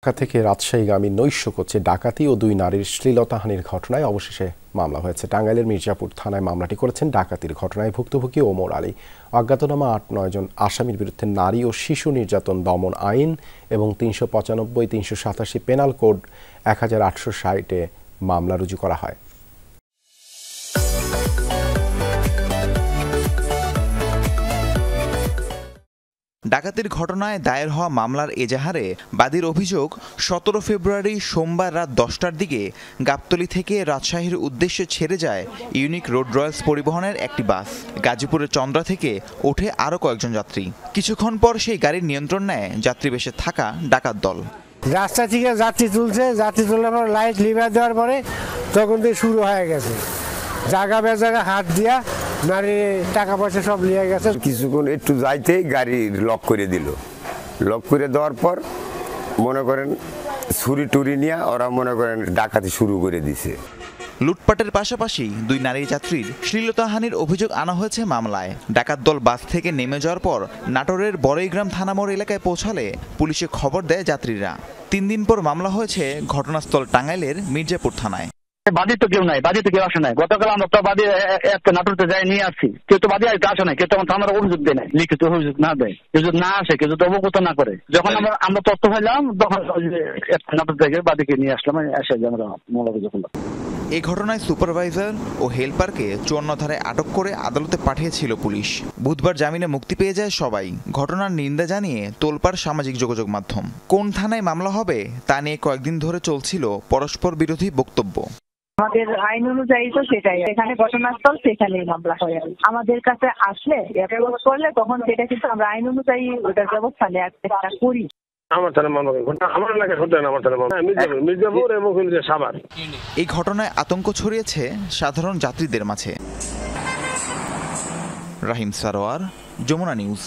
ঢাকা থেকে রাজশাহীগামী নৈশ কোচে ডাকাতি ও দুই নারীর শ্লীলতাহানির ঘটনায় অবশেষে মামলা হয়েছে। টাঙ্গাইলের মির্জাপুর থানায় মামলাটি করেছেন ডাকাতির ঘটনায় ভুক্তভোগী ওমর আলী। অজ্ঞাতনামা ৮-৯ জন আসামির বিরুদ্ধে নারী ও শিশু নির্যাতন দমন আইন এবং ৩৯৫-৩৮৭ পেনাল কোড ১৮৬০-এ মামলা রুজু করা হয়। ডাকাতির ঘটনায় দায়ের হওয়া মামলার এজাহারে বাদীর অভিযোগ ১৭ ফেব্রুয়ারি সোমবার রাত ১০টার দিকে গাবতলী থেকে রাজশাহীর উদ্দেশ্যে ছেড়ে যায় ইউনিক রোড রয়্যালস পরিবহনের একটি বাস। গাজীপুরের চন্দ্রা থেকে ওঠে আরও কয়েকজন যাত্রী। কিছুক্ষণ পর সেই গাড়ির নিয়ন্ত্রণ নেয় যাত্রীবেশে থাকা ডাকাত দল। রাস্তা থেকে যাত্রী তোলার পর লাইট লিভার দেওয়ার পরে তখন থেকে শুরু হয়ে গেছে জায়গা বেজায়গা হাত দিয়া নারী টাকা পয়সা সব নিয়ে গেছে। কিছুক্ষণ একটু যাইতেই গাড়ি লক করে দিল। লক করে দেওয়ার পর মনে করেন ছুরি টুরি নিয়ে ওরা মনে করেন ডাকাতি শুরু করে দিছে। লুটপাটের পাশাপাশি দুই নারী যাত্রীর শ্লীলতাহানির অভিযোগ আনা হয়েছে মামলায়। ডাকাত দল বাস থেকে নেমে যাওয়ার পর নাটোরের বড়ইগ্রাম থানামোড় এলাকায় পৌঁছালে পুলিশে খবর দেয় যাত্রীরা। ৩ দিন পর মামলা হয়েছে ঘটনাস্থল টাঙ্গাইলের মির্জাপুর থানায়। বাদী তো কেউ নাই, বাদী তো কেউ আসে নাই। গতকাল আমরা তো বাদী নাটোরতে যাই নিয়ে আসছি, কেউ তো বাদী আসে নাই, কেউ তখন থানার অভিযোগ দেয় নাই, লিখিত অভিযোগ না দেয়, কেউ যদি না আসে, কেউ যদি অবগত না করে। যখন আমরা তথ্য পাইলাম তখন নাটোর থেকে বাদীকে নিয়ে আসলাম, এসে আমরা মামলা অভিযোগ করলাম। এই ঘটনায় সুপারভাইজার ও হেলপারকে ৫৪ ধারায় আটক করে আদালতে পাঠিয়েছিল পুলিশ। বুধবার জামিনে মুক্তি পেয়ে যায় সবাই। ঘটনার নিন্দা জানিয়ে তোলপাড় সামাজিক যোগাযোগ মাধ্যম। কোন থানায় মামলা হবে তা নিয়ে কয়েকদিন ধরে চলছিল পরস্পর বিরোধী বক্তব্য। আমাদের আইন অনুযায়ী তো সেটাই, এখানে ঘটনাস্থল সেখানেই মামলা হয়। আমাদের কাছে আসলে ব্যবস্থা করলে তখন সেটা কিন্তু আমরা আইন অনুযায়ী ওটার ব্যবস্থা নেওয়ার চেষ্টা করি। আমার থানা মামলা আমার এলাকায় হতে না, আমার থানা মামলা মির্জাপুর এবং সাভার। এই ঘটনায় আতঙ্ক ছড়িয়েছে সাধারণ যাত্রীদের মাঝে। রাহিম সারোয়ার, যমুনা নিউজ।